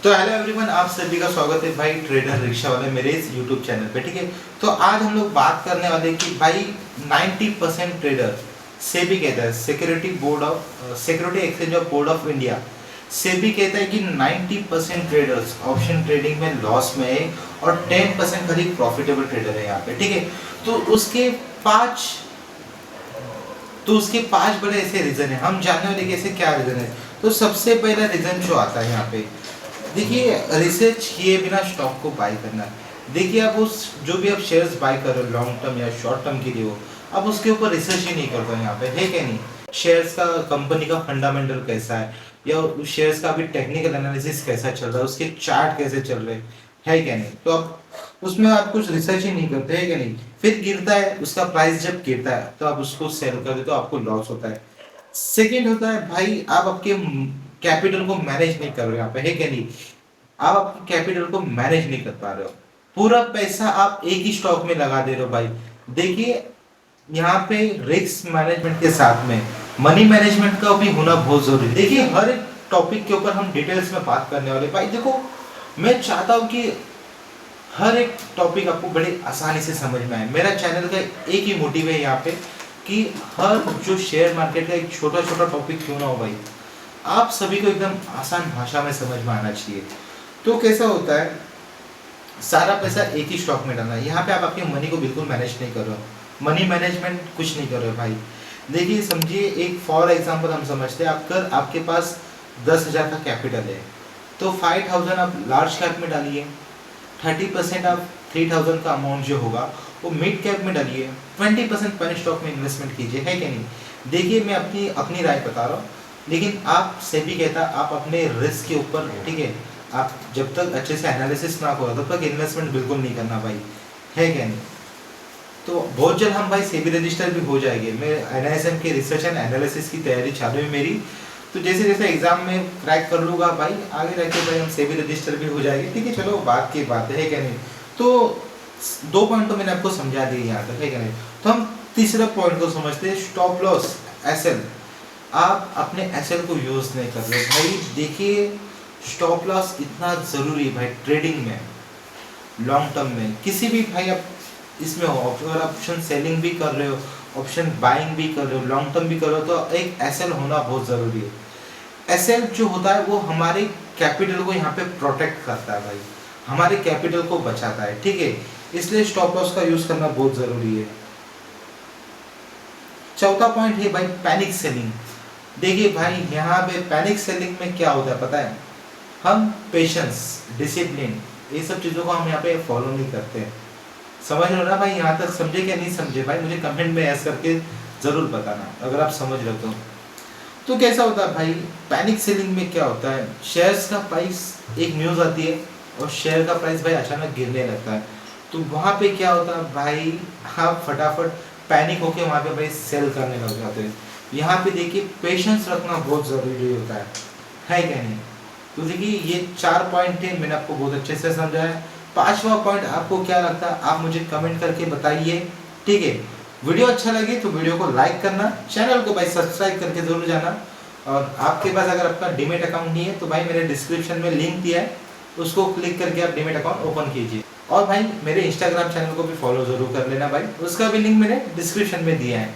तो hello everyone, आप सभी का स्वागत है भाई ट्रेडर रिक्शा वाले मेरे इस यूट्यूब चैनल पे। ठीक है, तो आज हम लोग बात करने वाले हैं कि भाई 90% ट्रेडर सेबी कहता है, security exchange of board of India SEBI कहता है कि 90% ट्रेडर्स ऑप्शन ट्रेडिंग में लॉस में है और 10% खाली प्रॉफिटेबल ट्रेडर है यहाँ पे। ठीक है, तो पांच उसके पांच बड़े ऐसे रीजन है, हम जानने वाले कि ऐसे क्या रीजन है। तो सबसे पहला रीजन जो आता है यहाँ पे, देखिए रिसर्च किए बिना स्टॉक को बाय करना। देखिए आप उस जो भी आप शेयर्स बाय कर रहे हो लॉन्ग टर्म या शॉर्ट टर्म के लिए हो, आप उसके ऊपर रिसर्च ही नहीं करते हो यहाँ पे, है क्या नहीं। शेयर्स का कंपनी का फंडामेंटल कैसा है या उस शेयर्स का अभी टेक्निकल एनालिसिस कैसा चल रहा है, उसके चार्ट कैसे चल रहे हैं, है क्या नहीं। तो आप उसमें आप कुछ रिसर्च ही नहीं करते, है क्या नहीं। फिर गिरता है, उसका प्राइस जब गिरता है तो आप उसको सेल कर देते हो, आपको लॉस होता है। सेकेंड होता है भाई, आप आपके कैपिटल को मैनेज नहीं कर रहे हो यहाँ पे, है क्या नहीं। आप आपके कैपिटल को मैनेज नहीं कर पा रहे हो, पूरा पैसा आप एक ही स्टॉक में लगा दे रहे हो भाई। देखिए यहाँ पे रिस्क मैनेजमेंट के साथ में मनी मैनेजमेंट का भी होना बहुत जरूरी है। देखिए हर एक टॉपिक के ऊपर हम डिटेल्स में बात करने वाले भाई। देखो मैं चाहता हूँ कि हर एक टॉपिक आपको बड़े आसानी से समझ में आए। मेरा चैनल का एक ही मोटिव है यहाँ पे कि हर जो शेयर मार्केट का एक छोटा छोटा टॉपिक क्यों ना हो भाई, आप सभी को एकदम आसान भाषा में समझ में आना चाहिए। तो कैसा होता है, सारा पैसा एक ही स्टॉक में डालना है। यहाँ पे आप आपके मनी को बिल्कुल मैनेज नहीं कर रहे हो, मनी मैनेजमेंट कुछ नहीं कर रहे हो भाई। देखिए समझिए, एक फॉर एग्जांपल हम समझते हैं, आपके पास 10,000 का कैपिटल है, तो 5,000 आप लार्ज कैप में डालिए, 30% आप 3,000 का अमाउंट जो होगा वो मिड कैप में डालिए, 20% पेनी स्टॉक में इन्वेस्टमेंट कीजिए, है क्या नहीं। देखिए मैं अपनी राय बता रहा हूँ, लेकिन आप सेबी कहता आप अपने रिस्क के ऊपर, ठीक है, आप जब तक अच्छे से एनालिसिस ना करो तब तक इन्वेस्टमेंट बिल्कुल नहीं करना भाई, है क्या नहीं। तो बहुत जल्द हम भाई सेबी रजिस्टर भी हो जाएंगे। मैं एनआईएसएम के रिसर्च एंड एनालिसिस की तैयारी चालू है मेरी, तो जैसे जैसे एग्जाम में क्रैक कर लूँगा भाई, आगे जाके भाई हम सेबी रजिस्टर भी हो जाएंगे। ठीक है, चलो बात की बात है क्या नहीं। तो 2 पॉइंट तो मैंने आपको समझा दिए यहाँ तक, है क्या नहीं। तो हम तीसरा पॉइंट को समझते हैं, स्टॉप लॉस एसएल। आप अपने एसएल को यूज़ नहीं कर रहे भाई। देखिए स्टॉप लॉस इतना ज़रूरी है भाई ट्रेडिंग में, लॉन्ग टर्म में किसी भी भाई आप इसमें हो, अगर ऑप्शन सेलिंग भी कर रहे हो, ऑप्शन बाइंग भी कर रहे हो, लॉन्ग टर्म भी कर रहे हो, तो एक एसएल होना बहुत ज़रूरी है। एसएल जो होता है वो हमारे कैपिटल को यहाँ पे प्रोटेक्ट करता है भाई, हमारे कैपिटल को बचाता है, ठीक है। इसलिए स्टॉप लॉस का यूज़ करना बहुत ज़रूरी है। चौथा पॉइंट है भाई पैनिक सेलिंग। देखिए भाई यहाँ पे पैनिक सेलिंग में क्या होता है पता है, हम पेशेंस, डिसिप्लिन, ये सब चीज़ों को हम यहाँ पे फॉलो नहीं करते। समझ रहे हो ना भाई, यहाँ तक समझे क्या नहीं समझे भाई, मुझे कमेंट में ऐसे करके ज़रूर बताना अगर आप समझ रहे हो तो कैसा होता है भाई पैनिक सेलिंग में क्या होता है, शेयर्स का प्राइस, एक न्यूज़ आती है और शेयर का प्राइस भाई अचानक गिरने लगता है, तो वहाँ पे क्या होता है भाई, आप फटाफट पैनिक होके वहाँ पे भाई सेल करने लग जाते हैं। यहाँ पे देखिए पेशेंस रखना बहुत ज़रूरी होता है क्या नहीं। तो देखिए ये 4 पॉइंट थे, मैंने आपको बहुत अच्छे से समझाया। 5वां पॉइंट आपको क्या लगता है आप मुझे कमेंट करके बताइए, ठीक है। वीडियो अच्छा लगे तो वीडियो को लाइक करना, चैनल को भाई सब्सक्राइब करके जरूर जाना। और आपके पास अगर आपका डीमेट अकाउंट नहीं है तो भाई मेरे डिस्क्रिप्शन में लिंक दिया है, उसको क्लिक करके आप डीमेट अकाउंट ओपन कीजिए। और भाई मेरे इंस्टाग्राम चैनल को भी फॉलो जरूर कर लेना भाई, उसका भी लिंक मैंने डिस्क्रिप्शन में दिया है।